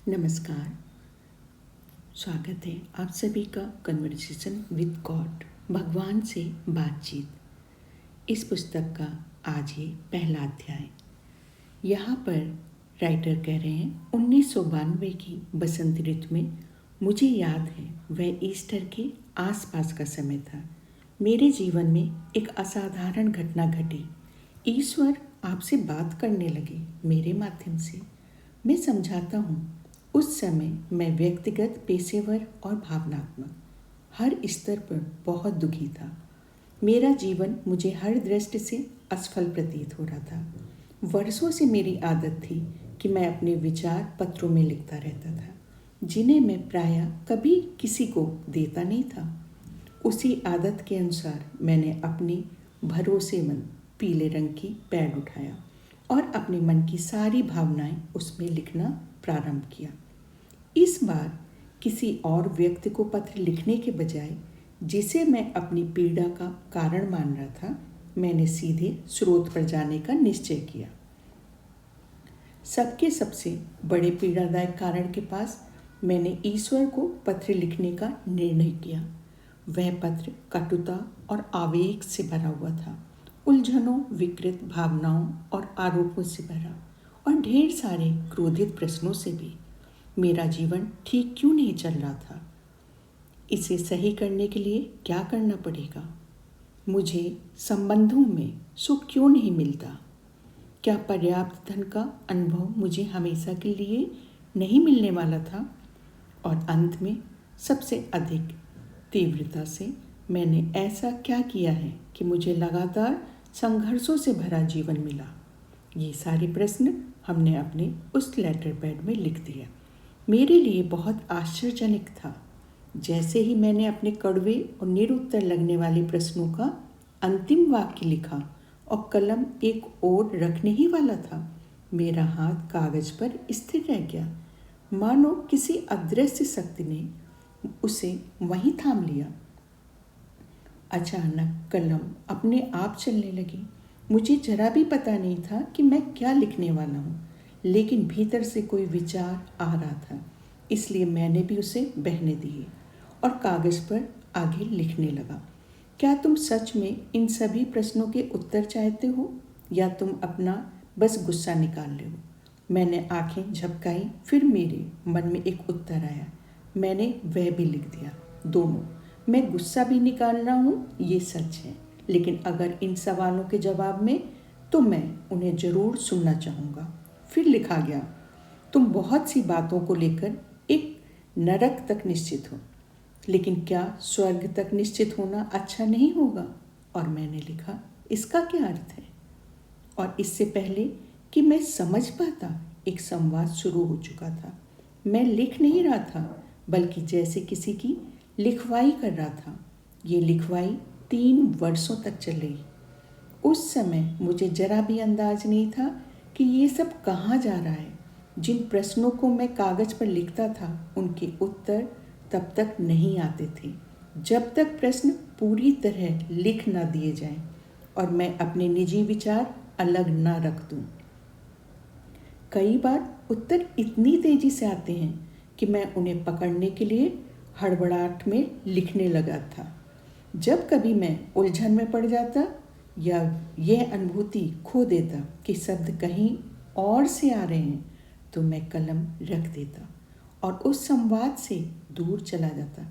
नमस्कार। स्वागत है आप सभी का कन्वर्सेशन विद गॉड, भगवान से बातचीत। इस पुस्तक का आज ये पहला अध्याय। यहाँ पर राइटर कह रहे हैं 1992 की बसंत ऋतु में, मुझे याद है वह ईस्टर के आसपास का समय था। मेरे जीवन में एक असाधारण घटना घटी। ईश्वर आपसे बात करने लगे मेरे माध्यम से। मैं समझाता हूँ, उस समय मैं व्यक्तिगत, पेशेवर और भावनात्मक हर स्तर पर बहुत दुखी था। मेरा जीवन मुझे हर दृष्टि से असफल प्रतीत हो रहा था। वर्षों से मेरी आदत थी कि मैं अपने विचार पत्रों में लिखता रहता था, जिन्हें मैं प्रायः कभी किसी को देता नहीं था। उसी आदत के अनुसार मैंने अपनी भरोसेमंद पीले रंग की पैड उठाया और अपने मन की सारी भावनाएं उसमें लिखना प्रारंभ किया। इस बार किसी और व्यक्ति को पत्र लिखने के बजाय, जिसे मैं अपनी पीड़ा का कारण मान रहा था, मैंने सीधे स्रोत पर जाने का निश्चय किया। सबके सबसे बड़े पीड़ादायक कारण के पास मैंने ईश्वर को पत्र लिखने का निर्णय किया। वह पत्र कटुता और आवेग से भरा हुआ था, उलझनों, विकृत भावनाओं और आरोपों से भरा, और ढेर सारे क्रोधित प्रश्नों से भी। मेरा जीवन ठीक क्यों नहीं चल रहा था? इसे सही करने के लिए क्या करना पड़ेगा? मुझे संबंधों में सुख क्यों नहीं मिलता? क्या पर्याप्त धन का अनुभव मुझे हमेशा के लिए नहीं मिलने वाला था? और अंत में सबसे अधिक तीव्रता से मैंने ऐसा क्या किया है कि मुझे लगातार संघर्षों से भरा जीवन मिला? ये सारे प्रश्न हमने अपने उस लेटर पैड में लिख दिया। मेरे लिए बहुत आश्चर्यजनक था। जैसे ही मैंने अपने कड़वे और निरुत्तर लगने वाले प्रश्नों का अंतिम वाक्य लिखा और कलम एक ओर रखने ही वाला था, मेरा हाथ कागज पर स्थिर रह गया, मानो किसी अदृश्य शक्ति ने उसे वहीं थाम लिया। अचानक कलम अपने आप चलने लगी। मुझे जरा भी पता नहीं था कि मैं क्या लिखने वाला हूँ, लेकिन भीतर से कोई विचार आ रहा था, इसलिए मैंने भी उसे बहने दिए और कागज़ पर आगे लिखने लगा। क्या तुम सच में इन सभी प्रश्नों के उत्तर चाहते हो, या तुम अपना बस गुस्सा निकाल रहे हो? मैंने आंखें झपकाई, फिर मेरे मन में एक उत्तर आया। मैंने वह भी लिख दिया, दोनों। मैं गुस्सा भी निकाल रहा हूँ, ये सच है, लेकिन अगर इन सवालों के जवाब में, तो मैं उन्हें ज़रूर सुनना चाहूँगा। फिर लिखा गया, तुम बहुत सी बातों को लेकर एक नरक तक निश्चित हो, लेकिन क्या स्वर्ग तक निश्चित होना अच्छा नहीं होगा? और मैंने लिखा, इसका क्या अर्थ है? और इससे पहले कि मैं समझ पाता, एक संवाद शुरू हो चुका था। मैं लिख नहीं रहा था, बल्कि जैसे किसी की लिखवाई कर रहा था। ये लिखवाई 3 वर्षों तक चल रही। उस समय मुझे जरा भी अंदाज नहीं था कि ये सब कहाँ जा रहा है। जिन प्रश्नों को मैं कागज़ पर लिखता था, उनके उत्तर तब तक नहीं आते थे जब तक प्रश्न पूरी तरह लिख ना दिए जाएं और मैं अपने निजी विचार अलग ना रख दूं। कई बार उत्तर इतनी तेजी से आते हैं कि मैं उन्हें पकड़ने के लिए हड़बड़ाहट में लिखने लगा था। जब कभी मैं उलझन में पड़ जाता या यह अनुभूति खो देता कि शब्द कहीं और से आ रहे हैं, तो मैं कलम रख देता और उस संवाद से दूर चला जाता,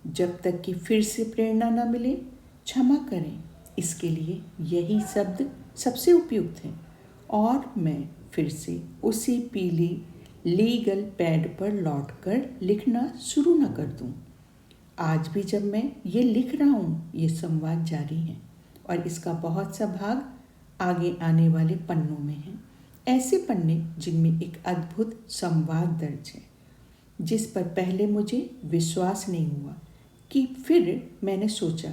जब तक कि फिर से प्रेरणा न मिले। क्षमा करें, इसके लिए यही शब्द सबसे उपयुक्त है। और मैं फिर से उसी पीली लीगल पैड पर लौटकर लिखना शुरू न कर दूं। आज भी जब मैं ये लिख रहा हूँ, ये संवाद जारी है और इसका बहुत सा भाग आगे आने वाले पन्नों में है। ऐसे पन्ने जिनमें एक अद्भुत संवाद दर्ज है, जिस पर पहले मुझे विश्वास नहीं हुआ, कि फिर मैंने सोचा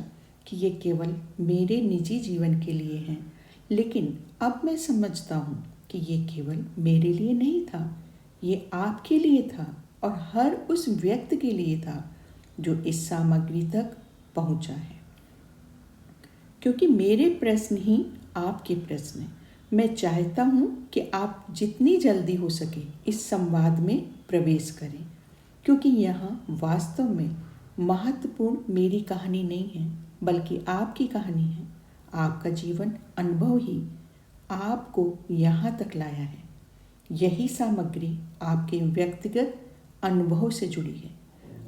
कि ये केवल मेरे निजी जीवन के लिए हैं, लेकिन अब मैं समझता हूँ कि ये केवल मेरे लिए नहीं था, ये आपके लिए था और हर उस व्यक्ति के लिए था जो इस सामग्री तक पहुँचा है। क्योंकि मेरे प्रश्न ही आपके प्रश्न हैं, मैं चाहता हूँ कि आप जितनी जल्दी हो सके इस संवाद में प्रवेश करें, क्योंकि यहाँ वास्तव में महत्वपूर्ण मेरी कहानी नहीं है, बल्कि आपकी कहानी है। आपका जीवन अनुभव ही आपको यहाँ तक लाया है। यही सामग्री आपके व्यक्तिगत अनुभव से जुड़ी है,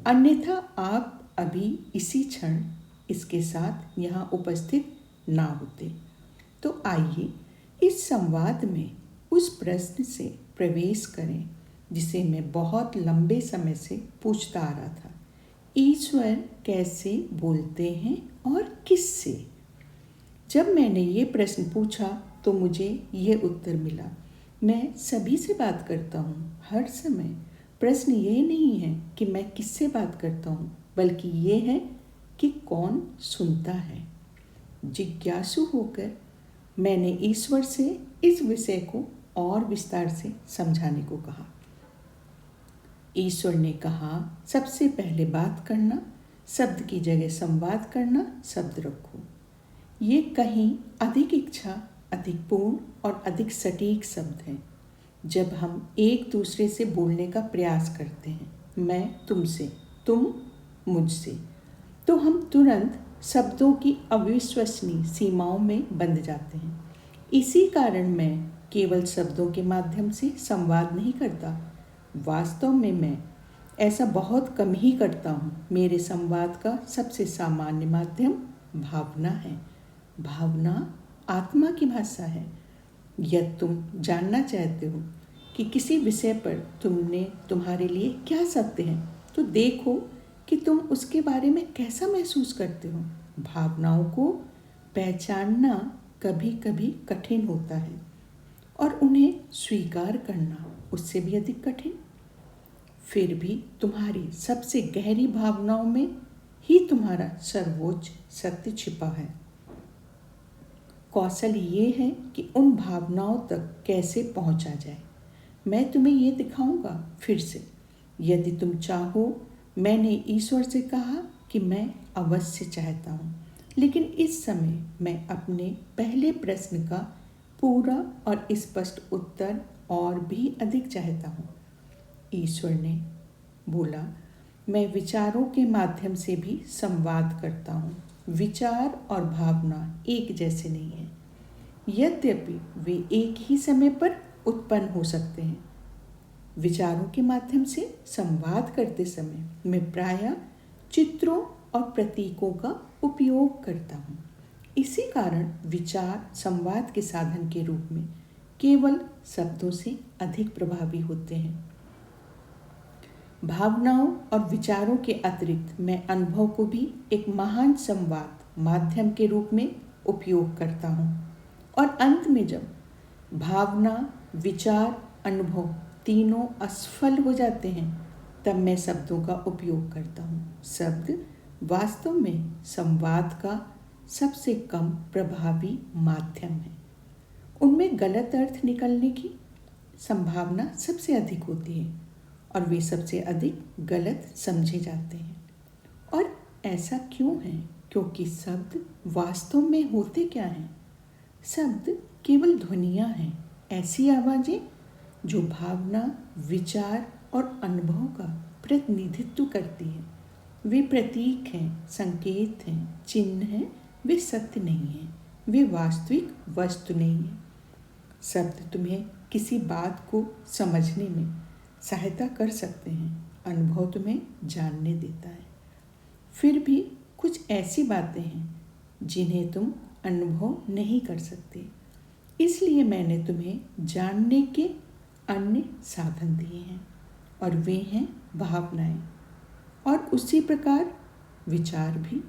अन्यथा आप अभी इसी क्षण इसके साथ यहाँ उपस्थित ना होते। तो आइए इस संवाद में उस प्रश्न से प्रवेश करें जिसे मैं बहुत लंबे समय से पूछता आ रहा था। ईश्वर कैसे बोलते हैं और किससे? जब मैंने ये प्रश्न पूछा तो मुझे ये उत्तर मिला, मैं सभी से बात करता हूँ हर समय। प्रश्न ये नहीं है कि मैं किससे बात करता हूँ, बल्कि ये है कि कौन सुनता है। जिज्ञासु होकर मैंने ईश्वर से इस विषय को और विस्तार से समझाने को कहा। ईश्वर ने कहा, सबसे पहले बात करना, शब्द की जगह संवाद करना, शब्द रखो। ये कहीं अधिक इच्छा, अधिक पूर्ण और अधिक सटीक शब्द हैं। जब हम एक दूसरे से बोलने का प्रयास करते हैं, मैं तुमसे, तुम मुझसे, तो हम तुरंत शब्दों की अविश्वसनीय सीमाओं में बंध जाते हैं। इसी कारण मैं केवल शब्दों के माध्यम से संवाद नहीं करता। वास्तव में मैं ऐसा बहुत कम ही करता हूँ। मेरे संवाद का सबसे सामान्य माध्यम भावना है। भावना आत्मा की भाषा है। यदि तुम जानना चाहते हो कि किसी विषय पर तुम्हारे लिए क्या सत्य है, तो देखो कि तुम उसके बारे में कैसा महसूस करते हो। भावनाओं को पहचानना कभी कभी कठिन होता है और उन्हें स्वीकार करना उससे भी अधिक कठिन। फिर भी तुम्हारी सबसे गहरी भावनाओं में ही तुम्हारा सर्वोच्च सत्य छिपा है। कौशल ये है कि उन भावनाओं तक कैसे पहुंचा जाए। मैं तुम्हें ये दिखाऊंगा। फिर से, यदि तुम चाहो, मैंने ईश्वर से कहा कि मैं अवश्य चाहता हूँ, लेकिन इस समय मैं अपने पहले प्रश्न का पूरा और स्पष्ट उत्तर और भी अधिक चाहता हूँ। ईश्वर ने बोला, मैं विचारों के माध्यम से भी संवाद करता हूँ। विचार और भावना एक जैसे नहीं हैं, यद्यपि वे एक ही समय पर उत्पन्न हो सकते हैं। विचारों के माध्यम से संवाद करते समय मैं प्रायः चित्रों और प्रतीकों का उपयोग करता हूँ। इसी कारण विचार संवाद के साधन के रूप में केवल शब्दों से अधिक प्रभावी होते हैं। भावनाओं और विचारों के अतिरिक्त मैं अनुभव को भी एक महान संवाद माध्यम के रूप में उपयोग करता हूँ। और अंत में जब भावना, विचार, अनुभव तीनों असफल हो जाते हैं, तब मैं शब्दों का उपयोग करता हूँ। शब्द वास्तव में संवाद का सबसे कम प्रभावी माध्यम है। उनमें गलत अर्थ निकलने की संभावना सबसे अधिक होती है और वे सबसे अधिक गलत समझे जाते हैं। और ऐसा क्यों है? क्योंकि शब्द वास्तव में होते क्या हैं? शब्द केवल ध्वनियाँ हैं, ऐसी आवाज़ें जो भावना, विचार और अनुभव का प्रतिनिधित्व करती हैं। वे प्रतीक हैं, संकेत हैं, चिन्ह हैं। वे सत्य नहीं हैं, वे वास्तविक वस्तु नहीं हैं। शब्द तुम्हें किसी बात को समझने में सहायता कर सकते हैं, अनुभव तुम्हें जानने देता है। फिर भी कुछ ऐसी बातें हैं जिन्हें तुम अनुभव नहीं कर सकते, इसलिए मैंने तुम्हें जानने के अन्य साधन दिए हैं, और वे हैं भावनाएं और उसी प्रकार विचार भी।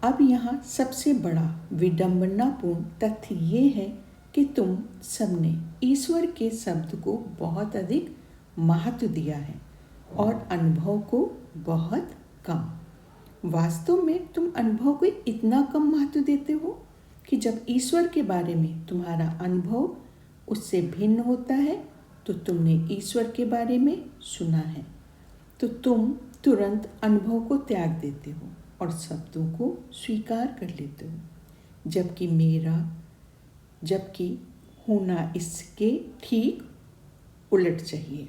अब यहाँ सबसे बड़ा विडंबनापूर्ण तथ्य ये है कि तुम सबने ईश्वर के शब्द को बहुत अधिक महत्व दिया है और अनुभव को बहुत कम। वास्तव में तुम अनुभव को इतना कम महत्व देते हो कि जब ईश्वर के बारे में तुम्हारा अनुभव उससे भिन्न होता है तो तुमने ईश्वर के बारे में सुना है, तो तुम तुरंत अनुभव को त्याग देते हो और शब्दों को स्वीकार कर लेते हो। जबकि मेरा जबकि होना इसके ठीक उलट चाहिए।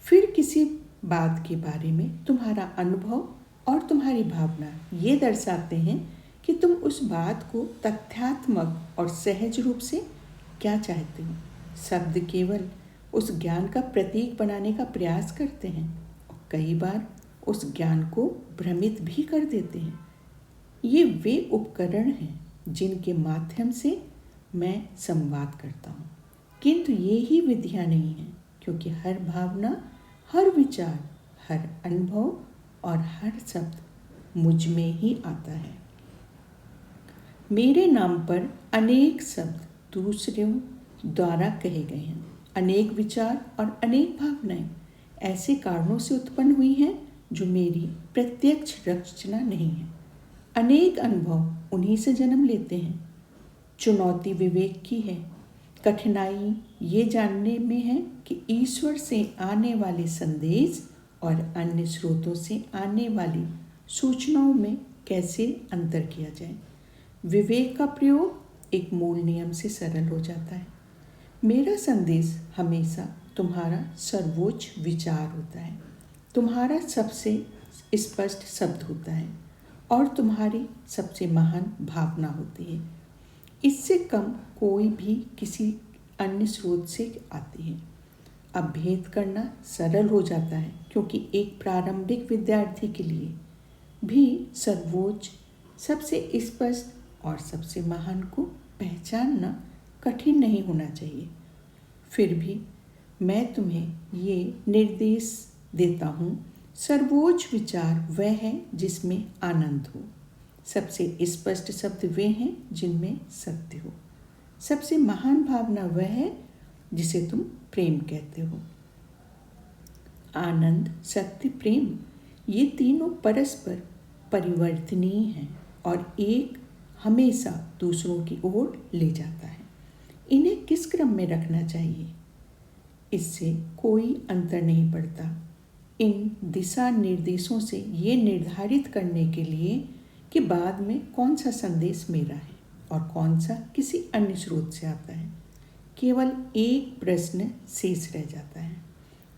फिर किसी बात के बारे में तुम्हारा अनुभव और तुम्हारी भावना ये दर्शाते हैं कि तुम उस बात को तथ्यात्मक और सहज रूप से क्या चाहते हो। शब्द केवल उस ज्ञान का प्रतीक बनाने का प्रयास करते हैं और कई बार उस ज्ञान को भ्रमित भी कर देते हैं। ये वे उपकरण हैं जिनके माध्यम से मैं संवाद करता हूँ, किंतु ये ही विधियाँ नहीं हैं, क्योंकि हर भावना, हर विचार, हर अनुभव और हर शब्द मुझ में ही आता है। मेरे नाम पर अनेक शब्द दूसरों द्वारा कहे गए हैं। अनेक विचार और अनेक भावनाएं ऐसे कारणों से उत्पन्न हुई हैं जो मेरी प्रत्यक्ष रचना नहीं है। अनेक अनुभव उन्हीं से जन्म लेते हैं। चुनौती विवेक की है। कठिनाई ये जानने में है कि ईश्वर से आने वाले संदेश और अन्य स्रोतों से आने वाली सूचनाओं में कैसे अंतर किया जाए। विवेक का प्रयोग एक मूल नियम से सरल हो जाता है। मेरा संदेश हमेशा तुम्हारा सर्वोच्च विचार होता है, तुम्हारा सबसे स्पष्ट शब्द होता है और तुम्हारी सबसे महान भावना होती है। इससे कम कोई भी किसी अन्य स्रोत से आती है। अब भेद करना सरल हो जाता है, क्योंकि एक प्रारंभिक विद्यार्थी के लिए भी सर्वोच्च, सबसे स्पष्ट और सबसे महान को पहचानना कठिन नहीं होना चाहिए। फिर भी मैं तुम्हें ये निर्देश देता हूँ, सर्वोच्च विचार वह है जिसमें आनंद हो। सबसे स्पष्ट शब्द वे हैं जिनमें सत्य हो। सबसे महान भावना वह है जिसे तुम प्रेम कहते हो। आनंद, सत्य, प्रेम, ये तीनों परस्पर परिवर्तनीय हैं और एक हमेशा दूसरों की ओर ले जाता है। इन्हें किस क्रम में रखना चाहिए, इससे कोई अंतर नहीं पड़ता। इन दिशा निर्देशों से ये निर्धारित करने के लिए कि बाद में कौन सा संदेश मेरा है और कौन सा किसी अन्य स्रोत से आता है, केवल एक प्रश्न शेष रह जाता है।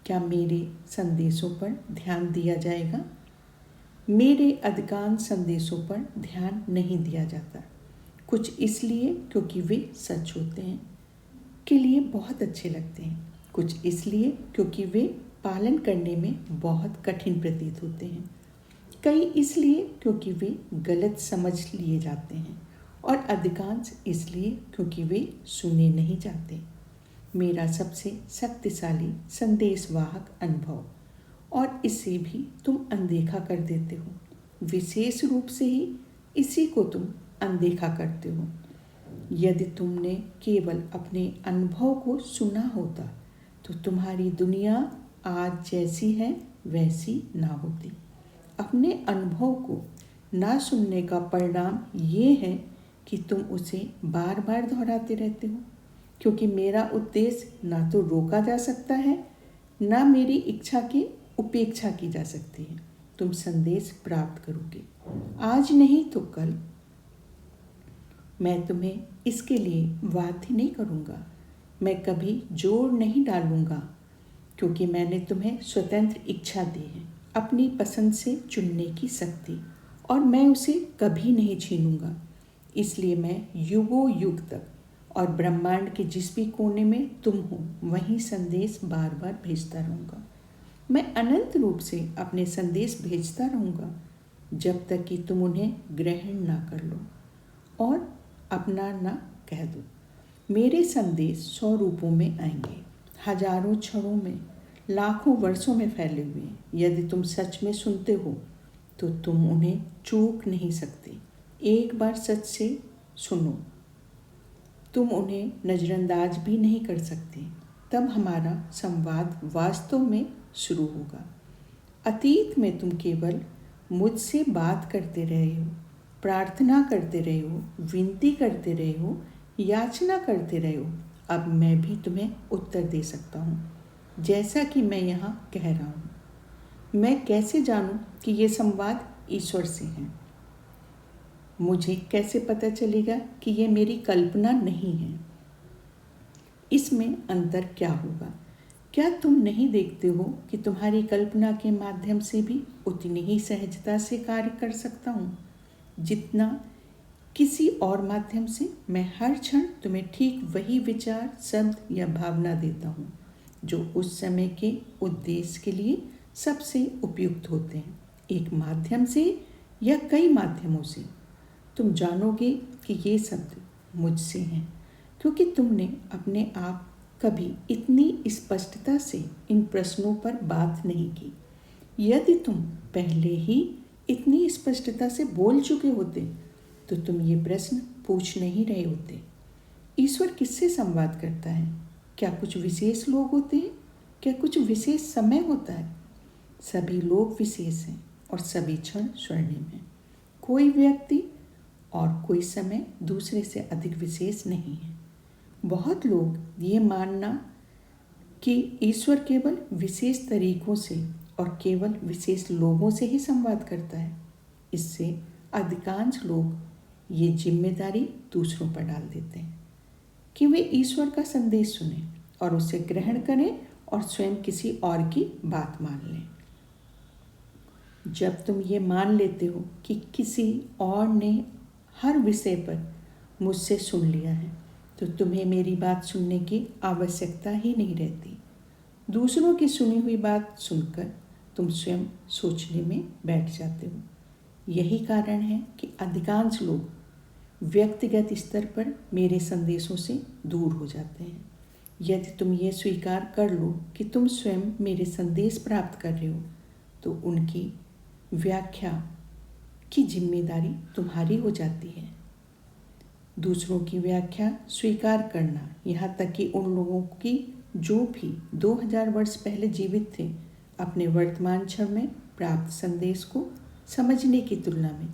क्या मेरे संदेशों पर ध्यान दिया जाएगा? मेरे अधिकांश संदेशों पर ध्यान नहीं दिया जाता। कुछ इसलिए क्योंकि वे सच होते हैं, के लिए बहुत अच्छे लगते हैं। कुछ इसलिए क्योंकि वे पालन करने में बहुत कठिन प्रतीत होते हैं। कई इसलिए क्योंकि वे गलत समझ लिए जाते हैं और अधिकांश इसलिए क्योंकि वे सुने नहीं जाते। मेरा सबसे शक्तिशाली संदेशवाहक अनुभव, और इसे भी तुम अनदेखा कर देते हो। विशेष रूप से ही इसी को तुम अनदेखा करते हो। यदि तुमने केवल अपने अनुभव को सुना होता तो तुम्हारी दुनिया आज जैसी है वैसी ना होती। अपने अनुभव को ना सुनने का परिणाम ये है कि तुम उसे बार बार दोहराते रहते हो, क्योंकि मेरा उद्देश्य ना तो रोका जा सकता है, ना मेरी इच्छा की उपेक्षा की जा सकती है। तुम संदेश प्राप्त करोगे, आज नहीं तो कल। मैं तुम्हें इसके लिए बाध्य नहीं करूँगा। मैं कभी जोर नहीं डालूँगा, क्योंकि मैंने तुम्हें स्वतंत्र इच्छा दी है, अपनी पसंद से चुनने की शक्ति, और मैं उसे कभी नहीं छीनूंगा। इसलिए मैं युगों युग तक और ब्रह्मांड के जिस भी कोने में तुम हो वहीं संदेश बार बार भेजता रहूँगा। मैं अनंत रूप से अपने संदेश भेजता रहूँगा जब तक कि तुम उन्हें ग्रहण ना कर लो और अपना ना कह दो। मेरे संदेश 100 रूपों में आएंगे, हजारों क्षणों में, लाखों वर्षों में फैले हुए। यदि तुम सच में सुनते हो तो तुम उन्हें चूक नहीं सकते। एक बार सच से सुनो, तुम उन्हें नज़रअंदाज भी नहीं कर सकते। तब हमारा संवाद वास्तव में शुरू होगा। अतीत में तुम केवल मुझसे बात करते रहे हो, प्रार्थना करते रहे हो, विनती करते रहे हो, याचना करते रहे हो। अब मैं भी तुम्हें उत्तर दे सकता हूँ, जैसा कि मैं यहाँ कह रहा हूँ। मैं कैसे जानूँ कि ये संवाद ईश्वर से है? मुझे कैसे पता चलेगा कि ये मेरी कल्पना नहीं है? इसमें अंतर क्या होगा? क्या तुम नहीं देखते हो कि तुम्हारी कल्पना के माध्यम से भी उतनी ही सहजता से कार्य कर सकता हूँ जितना किसी और माध्यम से? मैं हर क्षण तुम्हें ठीक वही विचार, शब्द या भावना देता हूँ जो उस समय के उद्देश्य के लिए सबसे उपयुक्त होते हैं, एक माध्यम से या कई माध्यमों से। तुम जानोगे कि ये शब्द मुझसे हैं क्योंकि तुमने अपने आप कभी इतनी स्पष्टता से इन प्रश्नों पर बात नहीं की। यदि तुम पहले ही इतनी स्पष्टता से बोल चुके होते तो तुम ये प्रश्न पूछ नहीं रहे होते। ईश्वर किससे संवाद करता है? क्या कुछ विशेष लोग होते हैं? क्या कुछ विशेष समय होता है? सभी लोग विशेष हैं और सभी क्षण स्वर्णिम हैं। कोई व्यक्ति और कोई समय दूसरे से अधिक विशेष नहीं है। बहुत लोग ये मानना कि ईश्वर केवल विशेष तरीकों से और केवल विशेष लोगों से ही संवाद करता है। इससे अधिकांश लोग ये जिम्मेदारी दूसरों पर डाल देते हैं कि वे ईश्वर का संदेश सुने और उसे ग्रहण करें और स्वयं किसी और की बात मान लें। जब तुम ये मान लेते हो कि किसी और ने हर विषय पर मुझसे सुन लिया है तो तुम्हें मेरी बात सुनने की आवश्यकता ही नहीं रहती। दूसरों की सुनी हुई बात सुनकर तुम स्वयं सोचने में बैठ जाते हो। यही कारण है कि अधिकांश लोग व्यक्तिगत स्तर पर मेरे संदेशों से दूर हो जाते हैं। यदि तुम ये स्वीकार कर लो कि तुम स्वयं मेरे संदेश प्राप्त कर रहे हो तो उनकी व्याख्या की जिम्मेदारी तुम्हारी हो जाती है। दूसरों की व्याख्या स्वीकार करना, यहाँ तक कि उन लोगों की जो भी 2000 वर्ष पहले जीवित थे, अपने वर्तमान क्षण में प्राप्त संदेश को समझने की तुलना में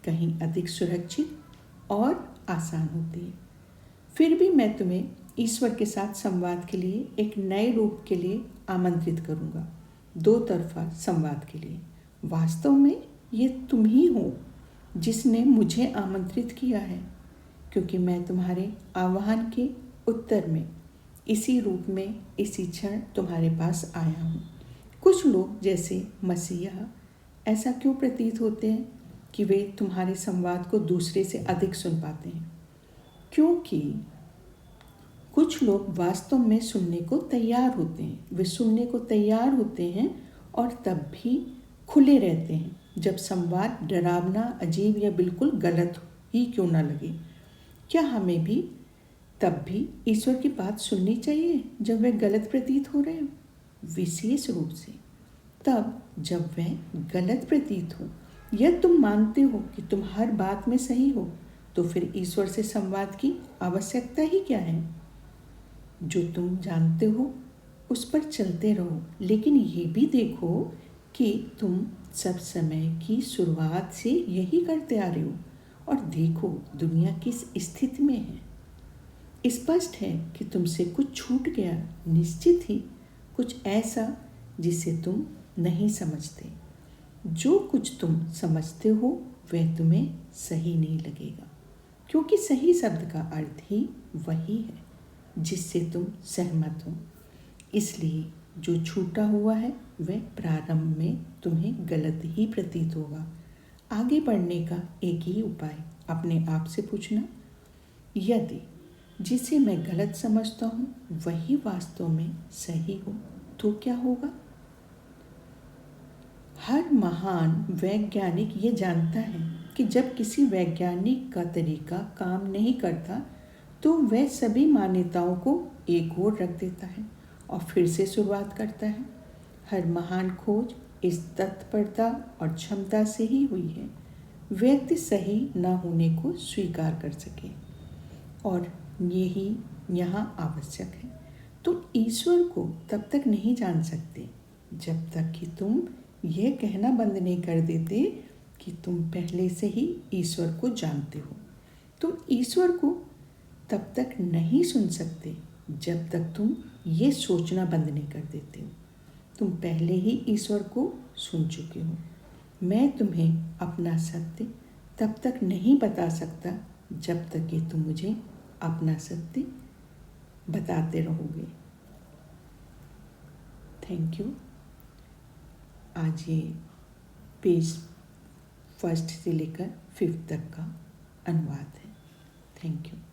कहीं अधिक सुरक्षित और आसान होती है। फिर भी मैं तुम्हें ईश्वर के साथ संवाद के लिए एक नए रूप के लिए आमंत्रित करूँगा, दो तरफा संवाद के लिए। वास्तव में ये तुम ही हो जिसने मुझे आमंत्रित किया है, क्योंकि मैं तुम्हारे आह्वान के उत्तर में इसी रूप में इसी क्षण तुम्हारे पास आया हूँ। कुछ लोग जैसे मसीहा ऐसा क्यों प्रतीत होते हैं कि वे तुम्हारे संवाद को दूसरे से अधिक सुन पाते हैं? क्योंकि कुछ लोग वास्तव में सुनने को तैयार होते हैं। वे सुनने को तैयार होते हैं और तब भी खुले रहते हैं जब संवाद डरावना, अजीब या बिल्कुल गलत ही क्यों ना लगे। क्या हमें भी तब भी ईश्वर की बात सुननी चाहिए जब वह गलत प्रतीत हो रहे हो? विशेष रूप से तब जब वह गलत प्रतीत हो या तुम मानते हो कि तुम हर बात में सही हो, तो फिर ईश्वर से संवाद की आवश्यकता ही क्या है? जो तुम जानते हो उस पर चलते रहो, लेकिन ये भी देखो कि तुम सब समय की शुरुआत से यही करते आ रहे हो और देखो दुनिया किस स्थिति में है। स्पष्ट है कि तुमसे कुछ छूट गया, निश्चित ही कुछ ऐसा जिसे तुम नहीं समझते। जो कुछ तुम समझते हो वह तुम्हें सही नहीं लगेगा, क्योंकि सही शब्द का अर्थ ही वही है जिससे तुम सहमत हो। इसलिए जो छूटा हुआ है वह प्रारंभ में तुम्हें गलत ही प्रतीत होगा। आगे बढ़ने का एक ही उपाय अपने आप से पूछना, यदि जिसे मैं गलत समझता हूँ वही वास्तव में सही हो तो क्या होगा? हर महान वैज्ञानिक ये जानता है कि जब किसी वैज्ञानिक का तरीका काम नहीं करता तो वह सभी मान्यताओं को एक ओर रख देता है और फिर से शुरुआत करता है। हर महान खोज इस तत्परता और क्षमता से ही हुई है व्यक्ति सही न होने को स्वीकार कर सके, और यही यहाँ आवश्यक है। तुम ईश्वर को तब तक नहीं जान सकते जब तक कि तुम यह कहना बंद नहीं कर देते कि तुम पहले से ही ईश्वर को जानते हो। तुम ईश्वर को तब तक नहीं सुन सकते जब तक तुम ये सोचना बंद नहीं कर देते हो तुम पहले ही ईश्वर को सुन चुके हो। मैं तुम्हें अपना सत्य तब तक नहीं बता सकता जब तक कि तुम मुझे अपना सत्य बताते रहोगे। Thank you. आज ये पेज 1 से लेकर 5 तक का अनुवाद है। Thank you.